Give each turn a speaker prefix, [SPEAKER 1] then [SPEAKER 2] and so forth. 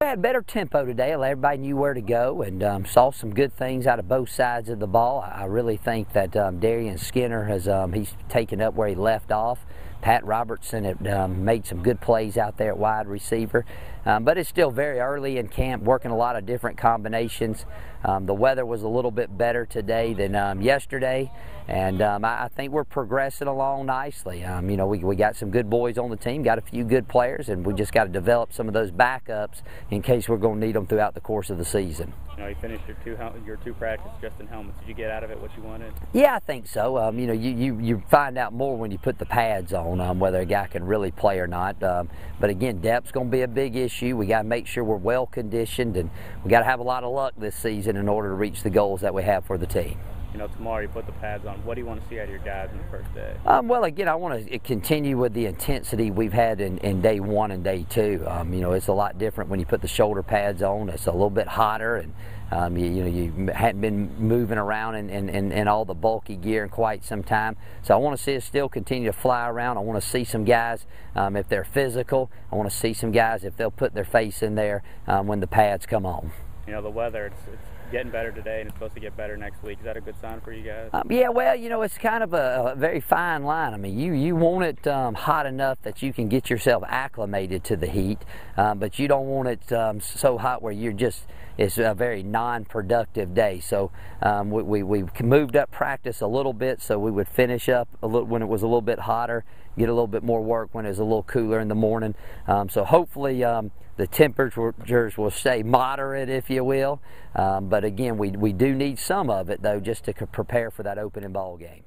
[SPEAKER 1] We had better tempo today. Everybody knew where to go, and saw some good things out of both sides of the ball. I really think that Darian Skinner has he's taken up where he left off. Pat Robertson had made some good plays out there at wide receiver, but it's still very early in camp, working a lot of different combinations. The weather was a little bit better today than yesterday, and I think we're progressing along nicely. You know, we got some good boys on the team, got a few good players, and we just got to develop some of those backups in case we're going to need them throughout the course of the season.
[SPEAKER 2] You know, you finished your two practices just in helmets. Did you get out of it what you wanted?
[SPEAKER 1] Yeah, I think so. You know, you find out more when you put the pads on, whether a guy can really play or not. But again, depth's going to be a big issue. We got to make sure we're well conditioned, and we got to have a lot of luck this season in order to reach the goals that we have for the team.
[SPEAKER 2] You know, tomorrow you put the pads on. What do you want to see out of your guys in the first day?
[SPEAKER 1] Well, again, I want to continue with the intensity we've had in day one and day two. You know, it's a lot different when you put the shoulder pads on. It's a little bit hotter, and you hadn't been moving around in all the bulky gear in quite some time. So I want to see us still continue to fly around. I want to see some guys, if they're physical. I want to see some guys if they'll put their face in there when the pads come on.
[SPEAKER 2] You know, the weather, it's getting better today, and it's supposed to get better next week. Is that a good sign for you guys?
[SPEAKER 1] Yeah, well, you know, it's kind of a very fine line. I mean, you want it hot enough that you can get yourself acclimated to the heat, but you don't want it so hot where you're just, it's a very non-productive day. So we moved up practice a little bit so we would finish up a little when it was a little bit hotter, get a little bit more work when it was a little cooler in the morning. So hopefully the temperatures will stay moderate, if you will. But again, we do need some of it, though, just to prepare for that opening ball game.